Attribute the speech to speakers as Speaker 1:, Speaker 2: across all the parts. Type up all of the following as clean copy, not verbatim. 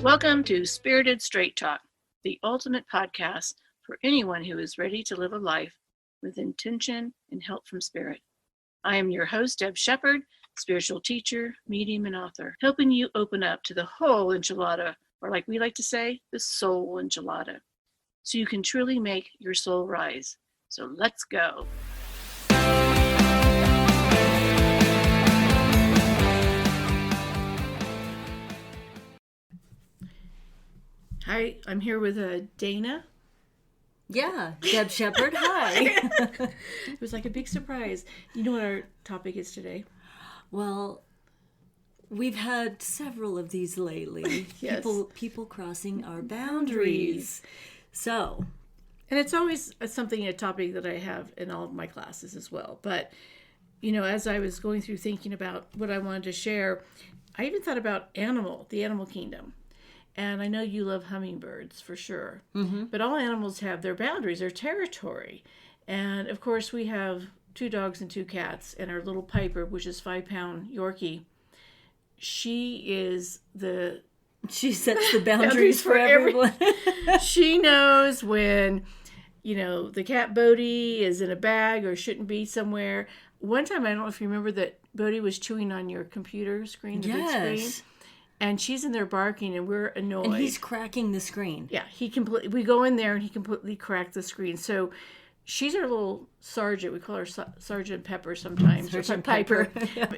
Speaker 1: Welcome to Spirited Straight Talk, the ultimate podcast for anyone who is ready to live a life with intention and help from spirit. I am your host, Deb Shepard, spiritual teacher, medium, and author, helping you open up to the whole enchilada, or like we like to say, the soul enchilada, so you can truly make your soul rise. So let's go. Hi, I'm here with Dana.
Speaker 2: Yeah, Deb Shepard, hi.
Speaker 1: It was like a big surprise. You know what our topic is today?
Speaker 2: Well, we've had several of these lately.
Speaker 1: Yes.
Speaker 2: People crossing our boundaries. So.
Speaker 1: And it's always a topic that I have in all of my classes as well. But, you know, as I was going through thinking about what I wanted to share, I even thought about the animal kingdom. And I know you love hummingbirds for sure. Mm-hmm. But all animals have their boundaries, their territory. And of course, we have 2 dogs and 2 cats, and our little Piper, which is 5-pound Yorkie. She sets the boundaries for everyone. She knows when, you know, the cat Bodie is in a bag or shouldn't be somewhere. One time, I don't know if you remember that Bodie was chewing on your computer screen, the big screen. And she's in there barking, and we're annoyed.
Speaker 2: And he's cracking the screen.
Speaker 1: Yeah, we go in there, and he completely cracked the screen. So she's our little sergeant. We call her Sergeant Pepper sometimes.
Speaker 2: Sergeant
Speaker 1: Piper.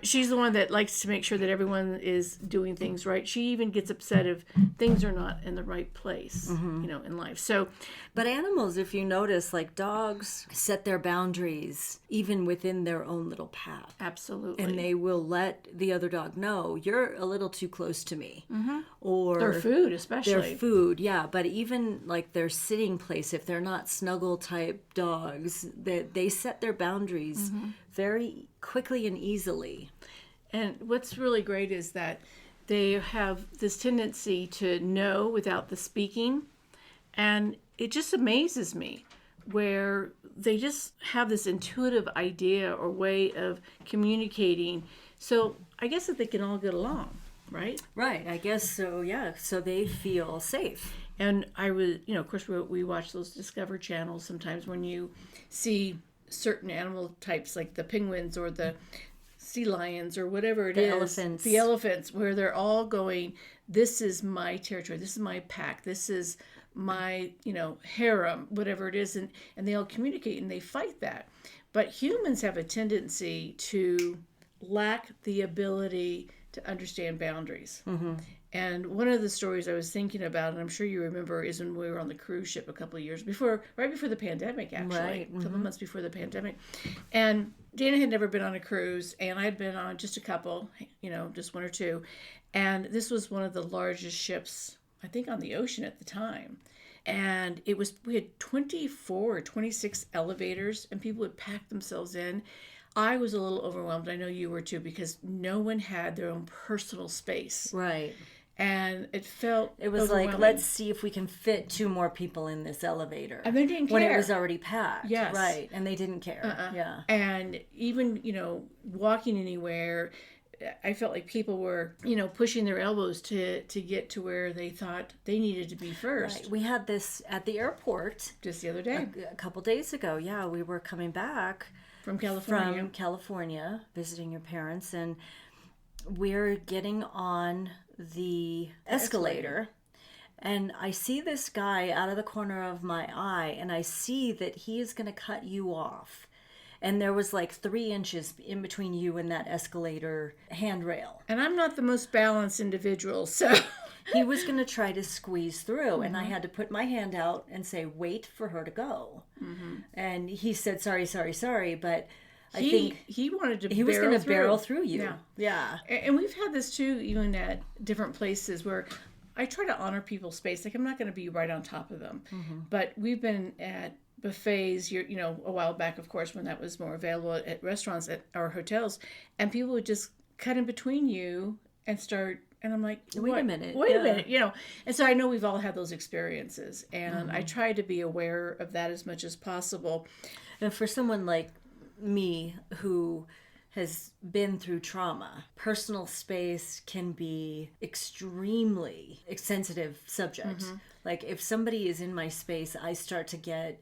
Speaker 1: She's the one that likes to make sure that everyone is doing things right. She even gets upset if things are not in the right place, you know, in life. So,
Speaker 2: but animals, if you notice, like dogs set their boundaries even within their own little path.
Speaker 1: Absolutely.
Speaker 2: And they will let the other dog know, you're a little too close to me. Mm-hmm. Or
Speaker 1: their food, especially.
Speaker 2: Their food, yeah. But even like their sitting place, if they're not snuggle type dogs, they set their boundaries very quickly and easily.
Speaker 1: And what's really great is that they have this tendency to know without the speaking. And it just amazes me where they just have this intuitive idea or way of communicating. So I guess that they can all get along, right?
Speaker 2: Right, I guess so, yeah. So they feel safe.
Speaker 1: And I would, you know, of course, we watch those Discovery channels sometimes when you see certain animal types like the penguins or the sea lions or whatever it is. The elephants, where they're all going, this is my territory, this is my pack, this is my, you know, harem, whatever it is, and they all communicate and they fight that. But humans have a tendency to lack the ability to understand boundaries. Mm-hmm. And one of the stories I was thinking about, and I'm sure you remember, is when we were on the cruise ship a couple of years before, right before the pandemic, actually,
Speaker 2: right.
Speaker 1: A couple months before the pandemic. And Dana had never been on a cruise, and I'd been on just a couple, you know, just 1 or 2. And this was one of the largest ships, I think, on the ocean at the time. And we had 24 or 26 elevators, and people would pack themselves in. I was a little overwhelmed. I know you were too, because no one had their own personal space.
Speaker 2: Right.
Speaker 1: And it was
Speaker 2: like, let's see if we can fit 2 more people in this elevator.
Speaker 1: And they didn't care.
Speaker 2: When it was already packed.
Speaker 1: Yes.
Speaker 2: Right. And they didn't care. Yeah.
Speaker 1: And even, you know, walking anywhere, I felt like people were, you know, pushing their elbows to get to where they thought they needed to be first.
Speaker 2: Right. We had this at the airport.
Speaker 1: Just the other day.
Speaker 2: A couple days ago. Yeah. We were coming back.
Speaker 1: From California.
Speaker 2: From California, visiting your parents. And we're getting on the escalator, and I see this guy out of the corner of my eye, and I see that he is going to cut you off. And there was like 3 inches in between you and that escalator handrail.
Speaker 1: And I'm not the most balanced individual, so...
Speaker 2: He was going to try to squeeze through, and I had to put my hand out and say, wait for her to go. Mm-hmm. And he said, sorry, but... I think
Speaker 1: he wanted to.
Speaker 2: He was going to barrel through you. Yeah.
Speaker 1: And we've had this too, even at different places where I try to honor people's space. Like, I'm not going to be right on top of them, but we've been at buffets, you know, a while back, of course, when that was more available at restaurants at our hotels, and people would just cut in between you and start. And I'm like,
Speaker 2: wait a minute,
Speaker 1: you know. And so I know we've all had those experiences, and I try to be aware of that as much as possible.
Speaker 2: And for someone like me who has been through trauma. Personal space can be extremely sensitive subject. Like if somebody is in my space, I start to get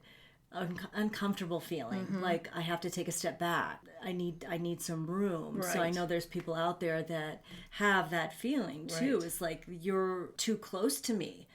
Speaker 2: uncomfortable feeling, like I have to take a step back. I need some room. So I know there's people out there that have that feeling too. It's like you're too close to me.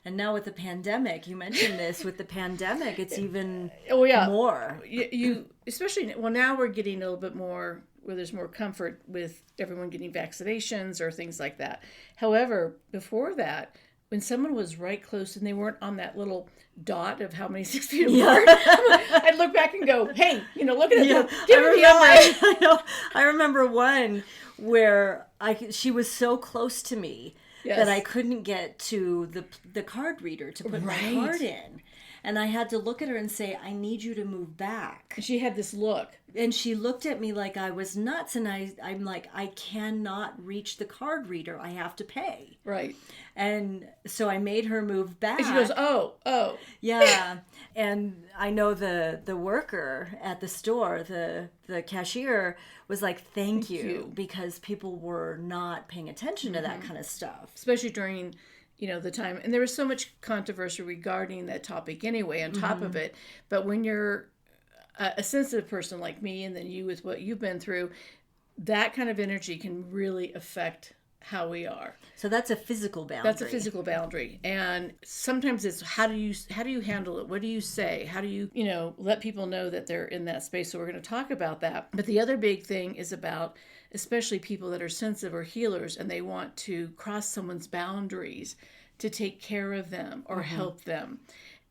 Speaker 2: And now with the pandemic, you mentioned this, with the pandemic, it's even more.
Speaker 1: You especially, well, now we're getting a little bit more where there's more comfort with everyone getting vaccinations or things like that. However, before that, when someone was right close and they weren't on that little dot of how many 6 feet apart, I'd look back and go, hey, look at it.
Speaker 2: I remember one where she was so close to me that I couldn't get to the card reader to put my card in. And I had to look at her and say, I need you to move back.
Speaker 1: She had this look.
Speaker 2: And she looked at me like I was nuts. And I'm like, I cannot reach the card reader. I have to pay.
Speaker 1: Right.
Speaker 2: And so I made her move back.
Speaker 1: And she goes, oh.
Speaker 2: Yeah. And I know the worker at the store, the cashier, was like, thank you. Because people were not paying attention to that kind of stuff.
Speaker 1: Especially during the time, and there was so much controversy regarding that topic anyway on top of it. But when you're a sensitive person like me, and then you with what you've been through, that kind of energy can really affect how we are.
Speaker 2: So that's a physical boundary.
Speaker 1: That's a physical boundary. And sometimes it's how do you handle it? What do you say? How do you, let people know that they're in that space? So we're going to talk about that. But the other big thing is about especially people that are sensitive or healers, and they want to cross someone's boundaries to take care of them or help them.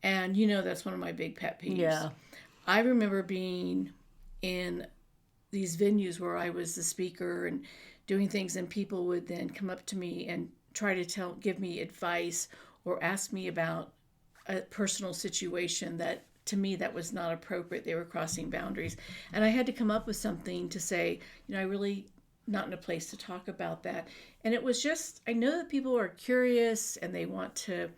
Speaker 1: And that's one of my big pet peeves.
Speaker 2: Yeah.
Speaker 1: I remember being in these venues where I was the speaker and doing things, and people would then come up to me and try to give me advice or ask me about a personal situation that, to me, that was not appropriate. They were crossing boundaries. And I had to come up with something to say, I really not in a place to talk about that. And it was just, I know that people are curious and they want to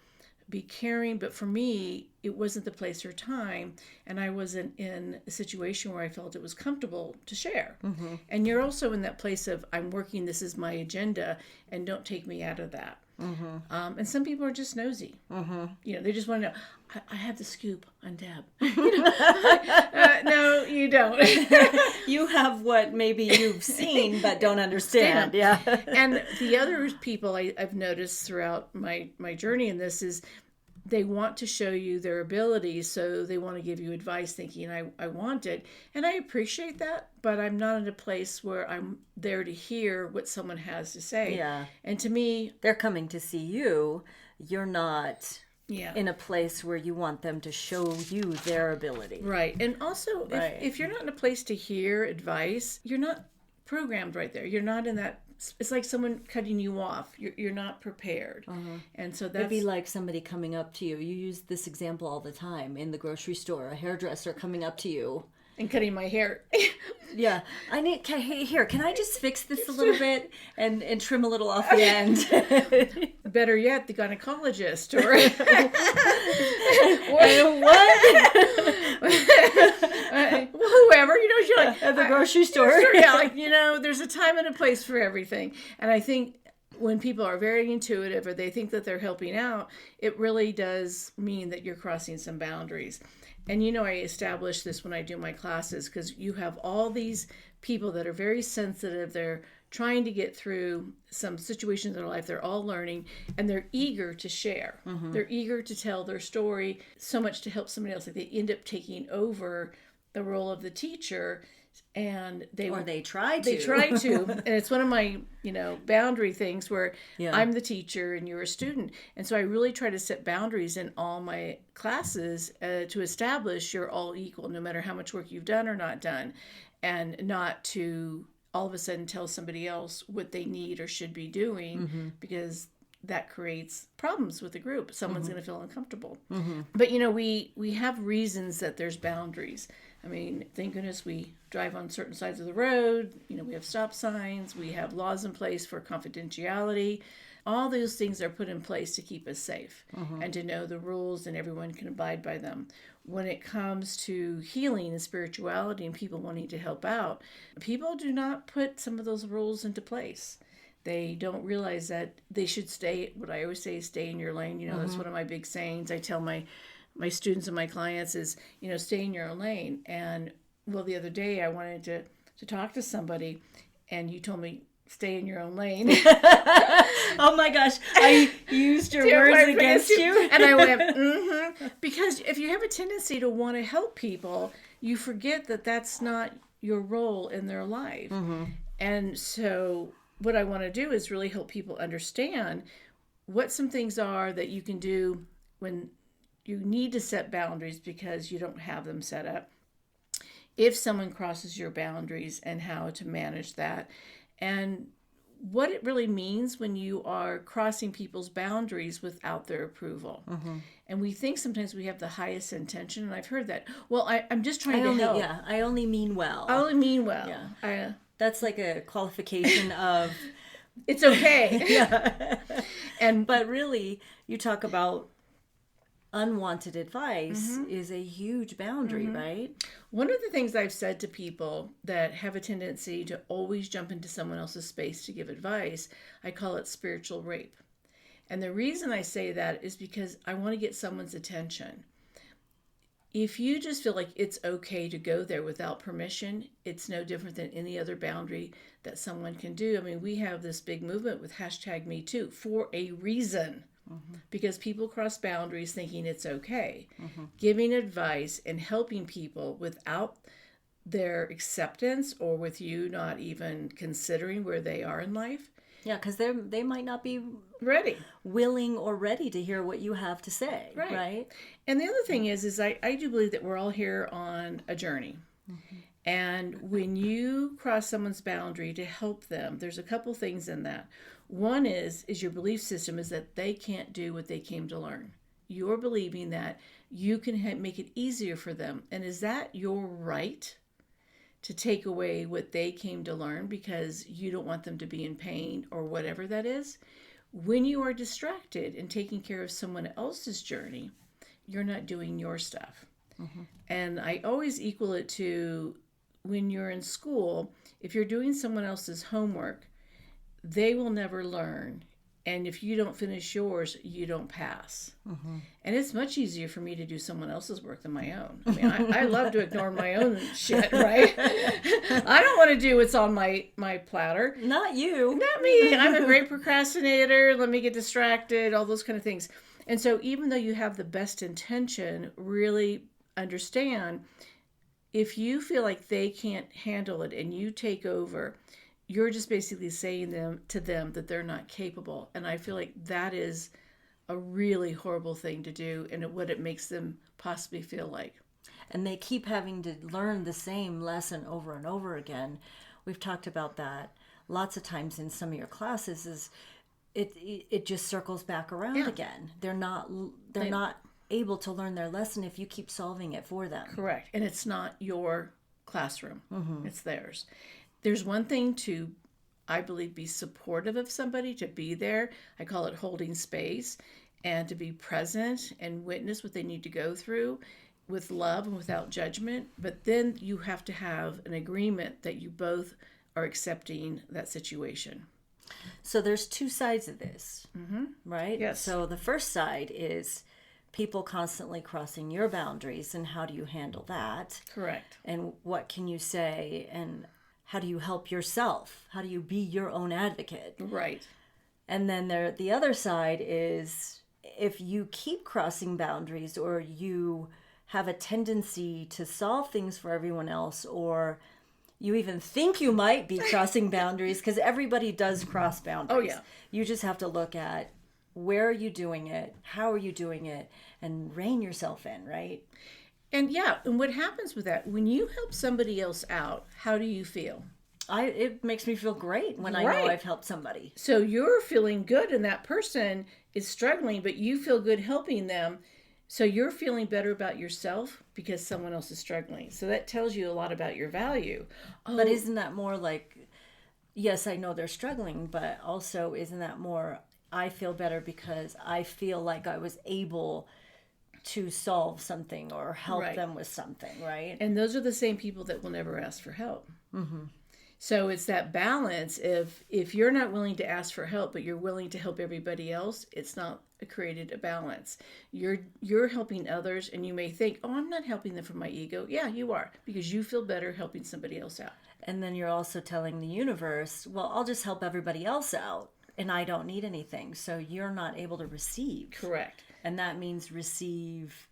Speaker 1: be caring, but for me, it wasn't the place or time. And I wasn't in a situation where I felt it was comfortable to share. And you're also in that place of, I'm working, this is my agenda, and don't take me out of that. And some people are just nosy. They just want to know, I have the scoop on Deb. No, you don't.
Speaker 2: You have what maybe you've seen but don't understand. Yeah.
Speaker 1: And the other people I've noticed throughout my journey in this is they want to show you their abilities, so they want to give you advice thinking I want it. And I appreciate that, but I'm not in a place where I'm there to hear what someone has to say.
Speaker 2: Yeah.
Speaker 1: And to me,
Speaker 2: they're coming to see you. You're not in a place where you want them to show you their ability.
Speaker 1: Right. And also, if you're not in a place to hear advice, you're not programmed right there. You're not in that. It's like someone cutting you off. You're not prepared. And so that's...
Speaker 2: It'd be like somebody coming up to you. You use this example all the time in the grocery store. A hairdresser coming up to you.
Speaker 1: And cutting my hair.
Speaker 2: Yeah. Here, can I just fix this a little bit and trim a little off the end?
Speaker 1: Better yet, the gynecologist. Or whoever, you're like...
Speaker 2: At the grocery store.
Speaker 1: There's a time and a place for everything. And I think when people are very intuitive or they think that they're helping out, it really does mean that you're crossing some boundaries. And I establish this when I do my classes, because you have all these people that are very sensitive. They're trying to get through some situations in their life. They're all learning, and they're eager to share. They're eager to tell their story, so much to help somebody else. Like they end up taking over the role of the teacher, and they
Speaker 2: try to.
Speaker 1: They try to. And it's one of my, boundary things where I'm the teacher and you're a student. And so I really try to set boundaries in all my classes to establish you're all equal, no matter how much work you've done or not done, and not to all of a sudden tell somebody else what they need or should be doing, because that creates problems with the group. Someone's going to feel uncomfortable. But, we have reasons that there's boundaries. I mean, thank goodness we drive on certain sides of the road. We have stop signs. We have laws in place for confidentiality. All those things are put in place to keep us safe and to know the rules, and everyone can abide by them. when it comes to healing and spirituality and people wanting to help out, people do not put some of those rules into place. They don't realize that they should stay, what I always say is stay in your lane. That's one of my big sayings. I tell my students and my clients is, stay in your own lane. And well, the other day I wanted to talk to somebody and you told me, stay in your own lane.
Speaker 2: Oh my gosh, I used your words against you.
Speaker 1: And I went, because if you have a tendency to want to help people, you forget that that's not your role in their life. And so what I want to do is really help people understand what some things are that you can do when you need to set boundaries because you don't have them set up. If someone crosses your boundaries and how to manage that. And what it really means when you are crossing people's boundaries without their approval. And we think sometimes we have the highest intention, and I've heard that. Well, I'm just trying to help.
Speaker 2: Yeah, I only mean well.
Speaker 1: I only mean well.
Speaker 2: Yeah. That's like a qualification of...
Speaker 1: It's okay.
Speaker 2: Yeah. But really, you talk about unwanted advice is a huge boundary, right?
Speaker 1: One of the things I've said to people that have a tendency to always jump into someone else's space to give advice, I call it spiritual rape. And the reason I say that is because I want to get someone's attention. If you just feel like it's okay to go there without permission, it's no different than any other boundary that someone can do. I mean, we have this big movement with #MeToo for a reason. Because people cross boundaries thinking it's okay. Giving advice and helping people without their acceptance or with you not even considering where they are in life.
Speaker 2: Yeah, because they might not be willing or ready to hear what you have to say, right?
Speaker 1: And the other thing is I do believe that we're all here on a journey. And when you cross someone's boundary to help them, there's a couple things in that. One is your belief system is that they can't do what they came to learn. You're believing that you can make it easier for them. And is that your right to take away what they came to learn because you don't want them to be in pain or whatever that is? When you are distracted and taking care of someone else's journey, you're not doing your stuff. And I always equal it to when you're in school, if you're doing someone else's homework, they will never learn. And if you don't finish yours, you don't pass. And it's much easier for me to do someone else's work than my own. I mean, I love to ignore my own shit, right? I don't want to do what's on my platter.
Speaker 2: Not you.
Speaker 1: Not me. I'm a great procrastinator. Let me get distracted, all those kind of things. And so even though you have the best intention, really understand if you feel like they can't handle it and you take over, you're just basically saying to them that they're not capable. And I feel like that is a really horrible thing to do and what it makes them possibly feel like.
Speaker 2: And they keep having to learn the same lesson over and over again. We've talked about that lots of times in some of your classes. Is it just circles back around again. They're not able to learn their lesson if you keep solving it for them.
Speaker 1: Correct. And it's not your classroom. It's theirs. There's one thing to, I believe, be supportive of somebody, to be there. I call it holding space, and to be present and witness what they need to go through with love and without judgment. But then you have to have an agreement that you both are accepting that situation.
Speaker 2: So there's two sides of this, right?
Speaker 1: Yes.
Speaker 2: So the first side is people constantly crossing your boundaries, and how do you handle that?
Speaker 1: Correct.
Speaker 2: And what can you say, and how do you help yourself? How do you be your own advocate?
Speaker 1: Right.
Speaker 2: And then the other side is if you keep crossing boundaries, or you have a tendency to solve things for everyone else, or you even think you might be crossing boundaries, because everybody does cross boundaries.
Speaker 1: Oh, yeah.
Speaker 2: You just have to look at where are you doing it, how are you doing it, and rein yourself in, right?
Speaker 1: And and what happens with that, when you help somebody else out, how do you feel?
Speaker 2: It makes me feel great when I know I've helped somebody.
Speaker 1: So you're feeling good, and that person is struggling, but you feel good helping them. So you're feeling better about yourself because someone else is struggling. So that tells you a lot about your value.
Speaker 2: But isn't that more like, yes, I know they're struggling, but also isn't that more, I feel better because I feel like I was able to solve something or help
Speaker 1: Right.
Speaker 2: them with something, right?
Speaker 1: And those are the same people that will never ask for help. So it's that balance. If you're not willing to ask for help, but you're willing to help everybody else, it's not created a balance. You're helping others, and you may think, "Oh, I'm not helping them from my ego." Yeah, you are, because you feel better helping somebody else out.
Speaker 2: And then you're also telling the universe, well, I'll just help everybody else out and I don't need anything. So you're not able to receive.
Speaker 1: Correct.
Speaker 2: And that means receive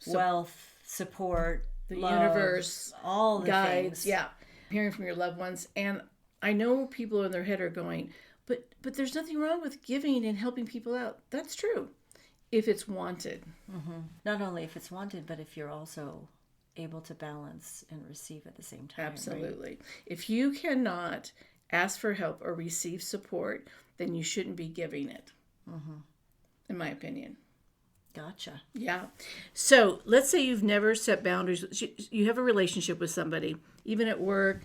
Speaker 2: wealth, support,
Speaker 1: The
Speaker 2: love,
Speaker 1: universe,
Speaker 2: all the
Speaker 1: guides,
Speaker 2: things.
Speaker 1: yeah, hearing from your loved ones. And I know people in their head are going, but there's nothing wrong with giving and helping people out. That's true, if it's wanted.
Speaker 2: Not only if it's wanted, but if you're also able to balance and receive at the same time. Right?
Speaker 1: Absolutely. If you cannot ask for help or receive support, then you shouldn't be giving it, in my opinion.
Speaker 2: Gotcha.
Speaker 1: Yeah. So let's say you've never set boundaries. You have a relationship with somebody, even at work,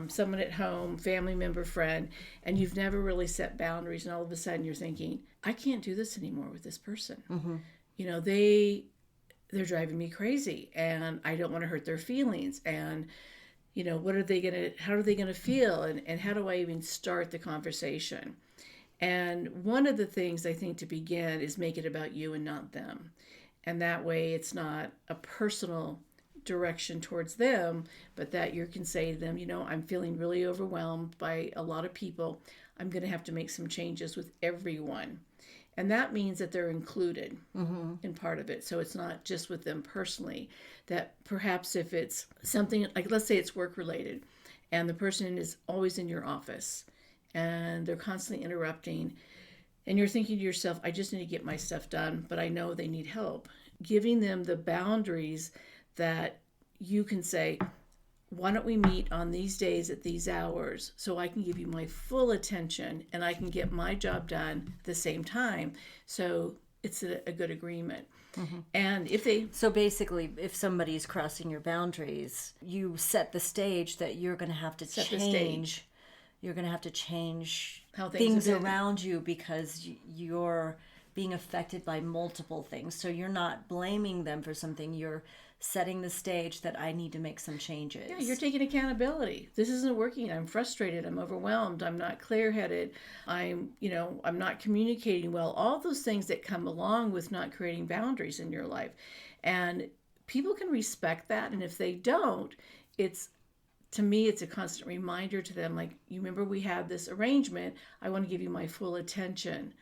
Speaker 1: someone at home, family member, friend, and you've never really set boundaries. And all of a sudden you're thinking, I can't do this anymore with this person. You know, they're driving me crazy and I don't want to hurt their feelings. And, you know, how are they going to feel? And how do I even start the conversation? And one of the things I think to begin is make it about you and not them. And that way it's not a personal direction towards them, but that you can say to them, you know, I'm feeling really overwhelmed by a lot of people. I'm going to have to make some changes with everyone. And that means that they're included in part of it. So it's not just with them personally. That perhaps if it's something like, let's say it's work related, and the person is always in your office, and they're constantly interrupting, and you're thinking to yourself, I just need to get my stuff done, but I know they need help. Giving them the boundaries that you can say, why don't we meet on these days at these hours so I can give you my full attention and I can get my job done at the same time. So it's a good agreement. And if they...
Speaker 2: So basically, if somebody's crossing your boundaries, you set the stage that you're going to have to change. You're going to have to change
Speaker 1: how
Speaker 2: things around you because you're being affected by multiple things. So you're not blaming them for something. You're setting the stage that I need to make some changes.
Speaker 1: Yeah, you're taking accountability. This isn't working. I'm frustrated. I'm overwhelmed. I'm not clear-headed. I'm not communicating well. All those things that come along with not creating boundaries in your life. And people can respect that. And if they don't, to me, it's a constant reminder to them, like, you remember we had this arrangement. I want to give you my full attention.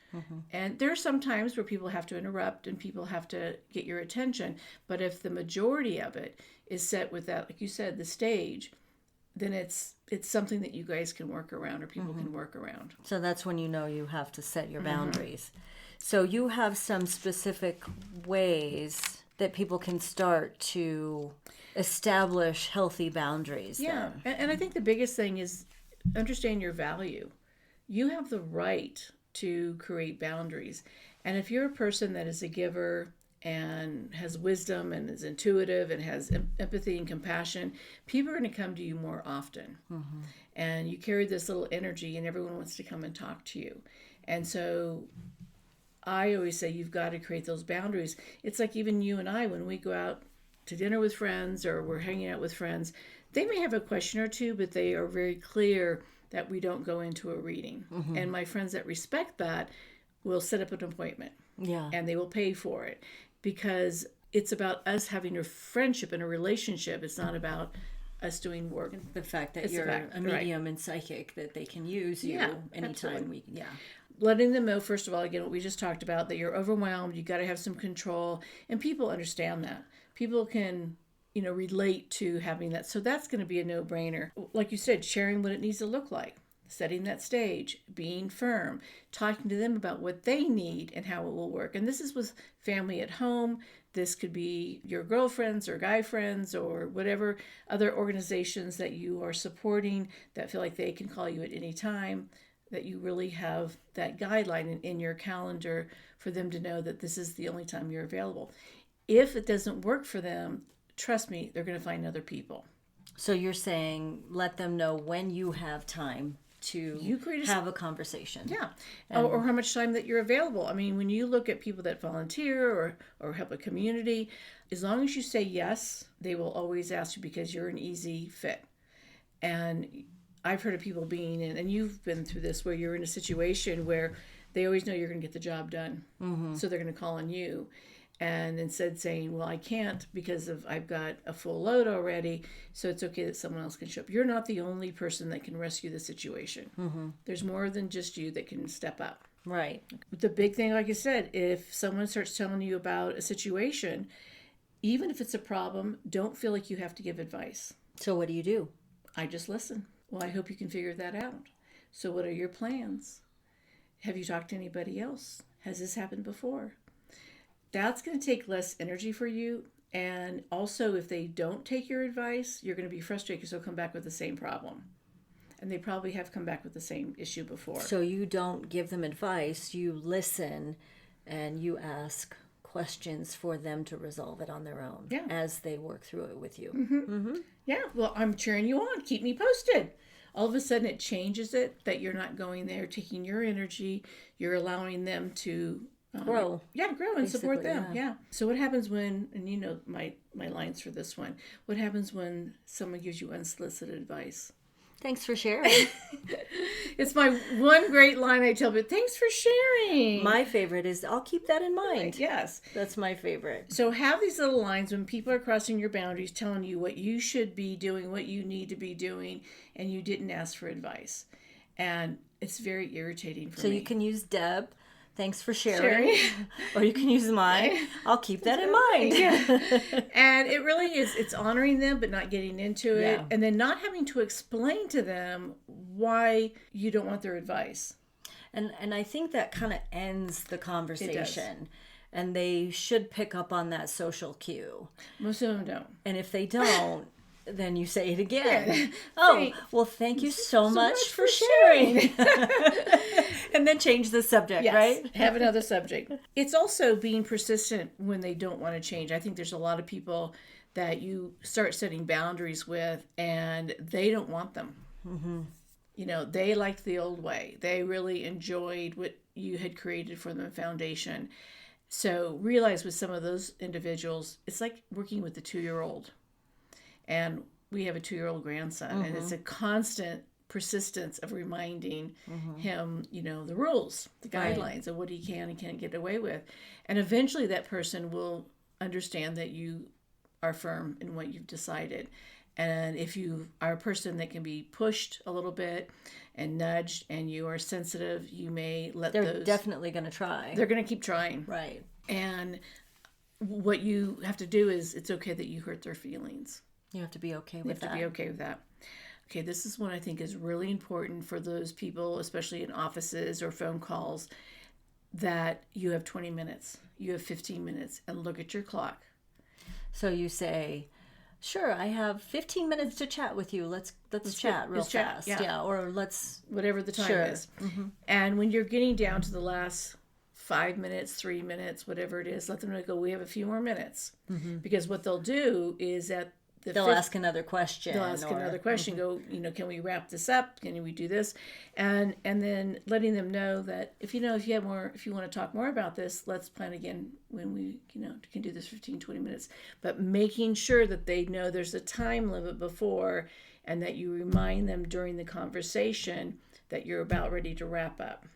Speaker 1: And there are some times where people have to interrupt and people have to get your attention. But if the majority of it is set with that, like you said, the stage, then it's something that you guys can work around or people can work around.
Speaker 2: So that's when you know you have to set your boundaries. So you have some specific ways that people can start to establish healthy boundaries.
Speaker 1: Yeah. And I think the biggest thing is understand your value. You have the right to create boundaries. And if you're a person that is a giver and has wisdom and is intuitive and has empathy and compassion, people are going to come to you more often. And you carry this little energy and everyone wants to come and talk to you. And so I always say you've got to create those boundaries. It's like even you and I, when we go out to dinner with friends or we're hanging out with friends, they may have a question or two, but they are very clear that we don't go into a reading. And my friends that respect that will set up an appointment.
Speaker 2: Yeah.
Speaker 1: And they will pay for it because it's about us having a friendship and a relationship. It's not about us doing work.
Speaker 2: The fact that you're a medium and psychic, that they can use you anytime.
Speaker 1: Letting them know, first of all, again, what we just talked about, that you're overwhelmed, you got to have some control, and people understand that. People can, relate to having that. So that's going to be a no-brainer. Like you said, sharing what it needs to look like, setting that stage, being firm, talking to them about what they need and how it will work. And this is with family at home. This could be your girlfriends or guy friends or whatever other organizations that you are supporting that feel like they can call you at any time, that you really have that guideline in your calendar for them to know that this is the only time you're available. If it doesn't work for them, trust me, they're going to find other people.
Speaker 2: So you're saying let them know when you have time to have a conversation.
Speaker 1: Yeah. Or how much time that you're available. I mean, when you look at people that volunteer or help a community, as long as you say yes, they will always ask you because you're an easy fit. And I've heard of people being in, and you've been through this, where you're in a situation where they always know you're going to get the job done. So they're going to call on you. And instead saying, well, I can't because I've got a full load already, so it's okay that someone else can show up. You're not the only person that can rescue the situation. There's more than just you that can step up.
Speaker 2: Right.
Speaker 1: The big thing, like I said, if someone starts telling you about a situation, even if it's a problem, don't feel like you have to give advice.
Speaker 2: So what do you do?
Speaker 1: I just listen. Well, I hope you can figure that out. So what are your plans? Have you talked to anybody else? Has this happened before? That's going to take less energy for you. And also, if they don't take your advice, you're going to be frustrated because they'll come back with the same problem. And they probably have come back with the same issue before.
Speaker 2: So you don't give them advice, you listen, and you ask questions for them to resolve it on their own as they work through it with you.
Speaker 1: Yeah, well, I'm cheering you on. Keep me posted. All of a sudden, it changes it, that you're not going there, taking your energy. You're allowing them to
Speaker 2: grow.
Speaker 1: Yeah, grow and support them. Yeah. So what happens when, and you know my lines for this one, what happens when someone gives you unsolicited advice?
Speaker 2: Thanks for sharing.
Speaker 1: It's my one great line I tell, but thanks for sharing.
Speaker 2: My favorite is, I'll keep that in mind.
Speaker 1: Right, yes.
Speaker 2: That's my favorite.
Speaker 1: So have these little lines when people are crossing your boundaries, telling you what you should be doing, what you need to be doing, and you didn't ask for advice. And it's very irritating for me.
Speaker 2: So you can use Deb. Thanks for sharing. Or you can use mine. I'll keep that in mind.
Speaker 1: Yeah. And it really is, it's honoring them, but not getting into it.
Speaker 2: Yeah.
Speaker 1: And then not having to explain to them why you don't want their advice.
Speaker 2: And I think that kind of ends the conversation. And they should pick up on that social cue.
Speaker 1: Most of them don't.
Speaker 2: And if they don't, then you say it again.
Speaker 1: Yeah.
Speaker 2: Well, thank you so much for sharing. And then change the subject, right?
Speaker 1: Have another subject. It's also being persistent when they don't want to change. I think there's a lot of people that you start setting boundaries with and they don't want them. You know, they liked the old way. They really enjoyed what you had created for them, foundation. So realize with some of those individuals, it's like working with a 2-year-old. And we have a 2-year-old grandson, and it's a constant persistence of reminding him, you know, the rules, the guidelines of what he can and can't get away with. And eventually that person will understand that you are firm in what you've decided. And if you are a person that can be pushed a little bit and nudged and you are sensitive, you may let
Speaker 2: They're definitely going to try.
Speaker 1: They're going to keep trying.
Speaker 2: Right.
Speaker 1: And what you have to do is, it's okay that you hurt their feelings.
Speaker 2: You have to be okay with that.
Speaker 1: You have to be okay with that. Okay, this is one I think is really important for those people, especially in offices or phone calls, that you have 20 minutes, you have 15 minutes, and look at your clock.
Speaker 2: So you say, sure, I have 15 minutes to chat with you. Let's chat real fast. Yeah, or let's...
Speaker 1: Whatever the time is. And when you're getting down to the last 5 minutes, 3 minutes, whatever it is, let them know, go, we have a few more minutes. Because what they'll do is that
Speaker 2: they'll ask another question.
Speaker 1: They'll ask another question. Go, you know, can we wrap this up? Can we do this? And then letting them know that if you want to talk more about this, let's plan again when we, can do this 15, 20 minutes. But making sure that they know there's a time limit before, and that you remind them during the conversation that you're about ready to wrap up.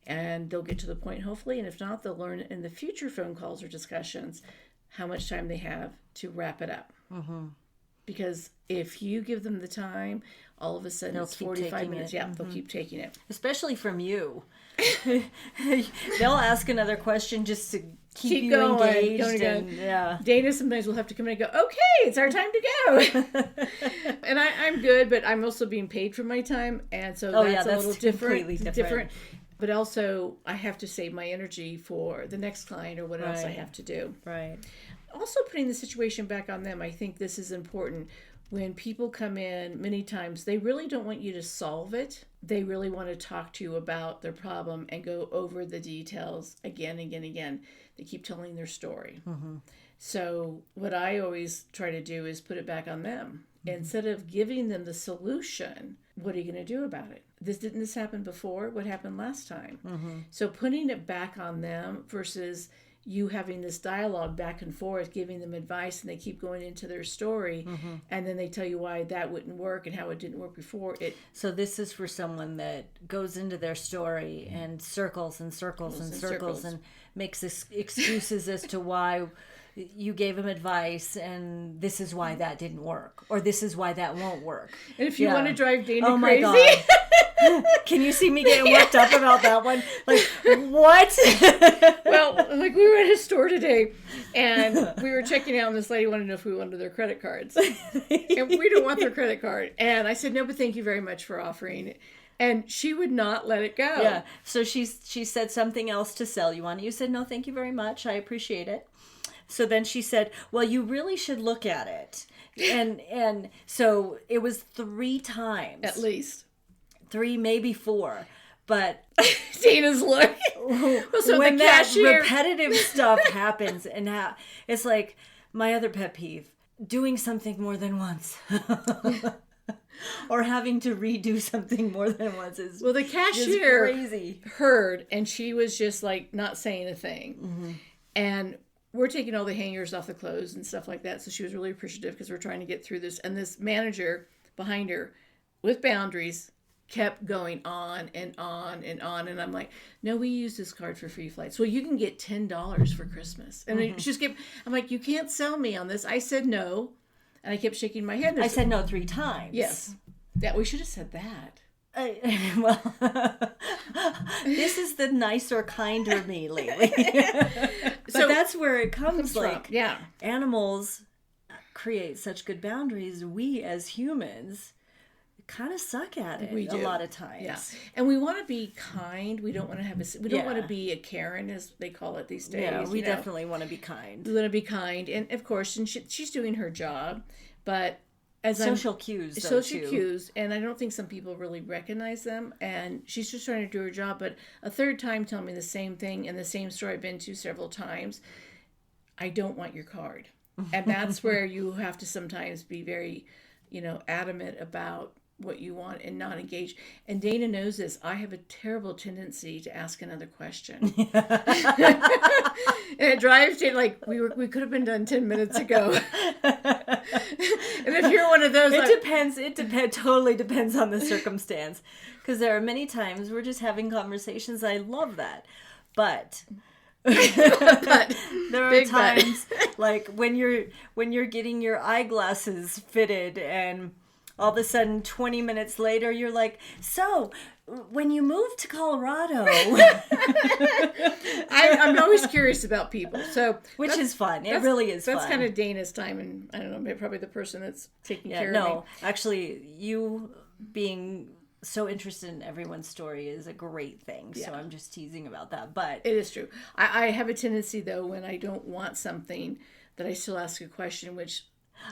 Speaker 1: And they'll get to the point, hopefully. And if not, they'll learn in the future phone calls or discussions how much time they have to wrap it up. Because if you give them the time, all of a sudden it's 45 minutes. Yeah, they'll keep taking it.
Speaker 2: Especially from you. They'll ask another question just to keep you
Speaker 1: going,
Speaker 2: engaged.
Speaker 1: Dana sometimes will have to come in and go, okay, it's our time to go. And I'm good, but I'm also being paid for my time. And so that's a little different. But also, I have to save my energy for the next client or what else I have to do.
Speaker 2: Right.
Speaker 1: Also putting the situation back on them. I think this is important. When people come in, many times, they really don't want you to solve it. They really want to talk to you about their problem and go over the details again. They keep telling their story. So what I always try to do is put it back on them. Instead of giving them the solution, what are you going to do about it? Didn't this happen before? What happened last time? So putting it back on them versus you having this dialogue back and forth, giving them advice, and they keep going into their story, and then they tell you why that wouldn't work and how it didn't work before.
Speaker 2: So this is for someone that goes into their story and circles and circles and circles and makes excuses as to why you gave them advice and this is why that didn't work, or this is why that won't work.
Speaker 1: And if you want to drive Dana crazy.
Speaker 2: My God. Can you see me getting worked up about that one? Like, what?
Speaker 1: Well, like we were at a store today and we were checking out and this lady wanted to know if we wanted their credit cards. And we don't want their credit card. And I said, no, but thank you very much for offering. And she would not let it go.
Speaker 2: Yeah. So she said something else to sell you on. You said, no, thank you very much. I appreciate it. So then she said, well, you really should look at it. And so it was 3 times.
Speaker 1: At least.
Speaker 2: 3, maybe 4. But
Speaker 1: Dana's look. So
Speaker 2: when
Speaker 1: the cashier...
Speaker 2: that repetitive stuff happens, and it's like my other pet peeve, doing something more than once. Or having to redo something more than once is
Speaker 1: the cashier
Speaker 2: crazy.
Speaker 1: Heard, and she was just like not saying a thing. And we're taking all the hangers off the clothes and stuff like that. So she was really appreciative because we're trying to get through this. And this manager behind her with boundaries kept going on and on and on. And I'm like, no, we use this card for free flights. Well, you can get $10 for Christmas. And she just kept, I'm like, you can't sell me on this. I said no. And I kept shaking my head.
Speaker 2: I said no 3 times.
Speaker 1: Yes. Yeah, we should have said that.
Speaker 2: This is the nicer, kinder me lately. But that's where it comes like,
Speaker 1: from. Yeah.
Speaker 2: Animals create such good boundaries. We as humans kind of suck at it a lot of times.
Speaker 1: Yeah. And we want to be kind. We don't want to want to be a Karen, as they call it these days.
Speaker 2: Yeah, we definitely want to be kind.
Speaker 1: We want to be kind. And of course, and she's doing her job, but
Speaker 2: social cues,
Speaker 1: and I don't think some people really recognize them, and she's just trying to do her job. But a third time telling me the same thing and the same store I've been to several times, I don't want your card. And that's where you have to sometimes be very, adamant about what you want and not engage. And Dana knows this. I have a terrible tendency to ask another question. And it drives Dana like we could have been done 10 minutes ago. And if you're one of those,
Speaker 2: it totally depends on the circumstance, because there are many times we're just having conversations. I love that, but there are times like when you're getting your eyeglasses fitted and all of a sudden 20 minutes later you're like, so when you moved to Colorado.
Speaker 1: I'm always curious about people,
Speaker 2: which is fun. It really is fun.
Speaker 1: That's kind of Dana's time, and I don't know, probably the person that's taking care of me.
Speaker 2: No, actually, you being so interested in everyone's story is a great thing. Yeah. So I'm just teasing about that, but
Speaker 1: it is true. I have a tendency though, when I don't want something, that I still ask a question, which.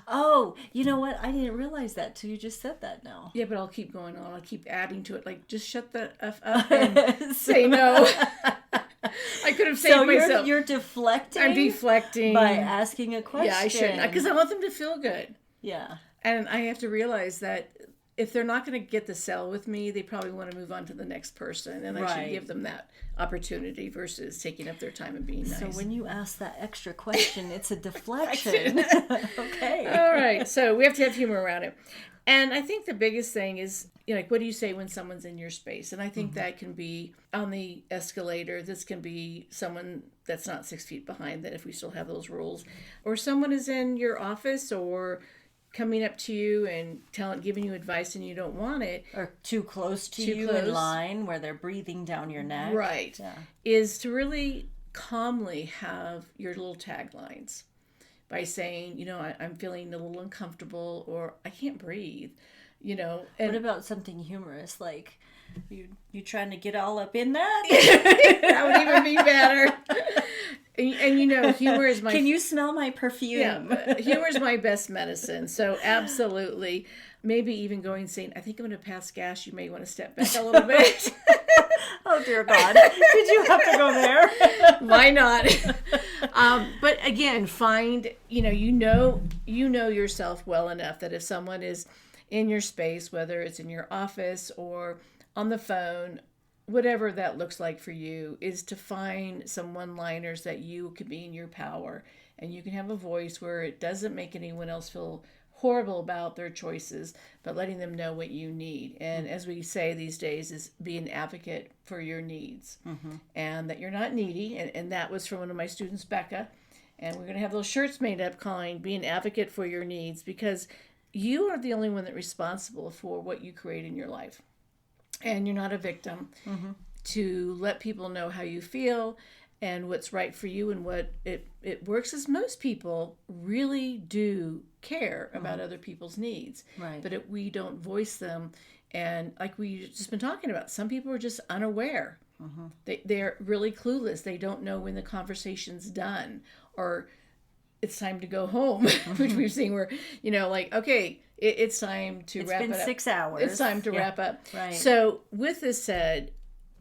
Speaker 2: Oh, you know what? I didn't realize that till you just said that now.
Speaker 1: Yeah, but I'll keep going on. I'll keep adding to it. Like, just shut the F up and say no. I could have saved myself.
Speaker 2: You're deflecting?
Speaker 1: I'm deflecting.
Speaker 2: By asking a question.
Speaker 1: Yeah, I shouldn't. Because I want them to feel good.
Speaker 2: Yeah.
Speaker 1: And I have to realize that if they're not going to get the sell with me, they probably want to move on to the next person. And I should give them that opportunity versus taking up their time and being nice.
Speaker 2: So when you ask that extra question, it's a deflection. Okay.
Speaker 1: All right. So we have to have humor around it. And I think the biggest thing is, like, what do you say when someone's in your space? And I think that can be on the escalator. This can be someone that's not 6 feet behind, that if we still have those rules. Or someone is in your office or coming up to you and giving you advice and you don't want it.
Speaker 2: Or too close to you in line where they're breathing down your neck.
Speaker 1: Right. Yeah. Is to really calmly have your little taglines by saying, I'm feeling a little uncomfortable, or I can't breathe, And
Speaker 2: what about something humorous, like you trying to get all up in that?
Speaker 1: That would even be better. And humor is my...
Speaker 2: Can you smell my perfume?
Speaker 1: Yeah, humor is my best medicine. So absolutely, maybe even saying, I think I'm going to pass gas. You may want to step back a little bit.
Speaker 2: Oh, dear God. Did you have to go there?
Speaker 1: Why not? But again, find, you know yourself well enough that if someone is in your space, whether it's in your office or on the phone, whatever that looks like for you, is to find some one-liners that you can be in your power, and you can have a voice where it doesn't make anyone else feel horrible about their choices, but letting them know what you need. And as we say these days, is be an advocate for your needs, and that you're not needy. And that was from one of my students, Becca. And we're going to have those shirts made up calling "Be an Advocate for Your Needs," because you are the only one that's responsible for what you create in your life. And you're not a victim. To let people know how you feel and what's right for you and what it works, is most people really do care about other people's needs,
Speaker 2: Right.
Speaker 1: but we don't voice them. And like we've just been talking about, some people are just unaware. They're really clueless. They don't know when the conversation's done or it's time to go home, which we've seen where, like, okay, it's time to wrap it up.
Speaker 2: It's been 6 hours.
Speaker 1: It's time to wrap up.
Speaker 2: Right.
Speaker 1: So with this said,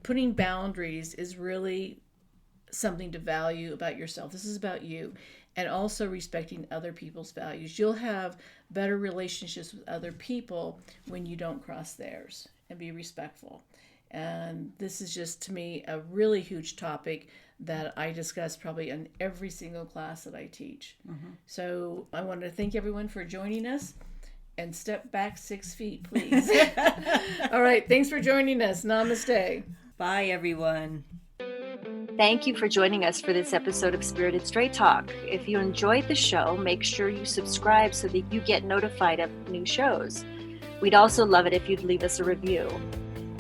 Speaker 1: putting boundaries is really something to value about yourself. This is about you, and also respecting other people's values. You'll have better relationships with other people when you don't cross theirs, and be respectful. And this is just, to me, a really huge topic that I discuss probably in every single class that I teach. So I want to thank everyone for joining us, and step back 6 feet, please. All right. Thanks for joining us. Namaste.
Speaker 2: Bye, everyone.
Speaker 3: Thank you for joining us for this episode of Spirited Straight Talk. If you enjoyed the show, make sure you subscribe so that you get notified of new shows. We'd also love it if you'd leave us a review.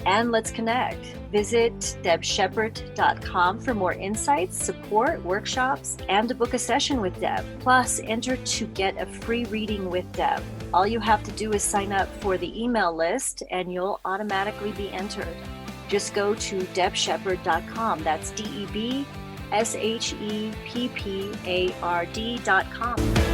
Speaker 3: And let's connect. Visit debshepard.com for more insights, support, workshops, and to book a session with Deb. Plus, enter to get a free reading with Deb. All you have to do is sign up for the email list and you'll automatically be entered. Just go to debshepard.com. That's DEBSHEPPARD.com.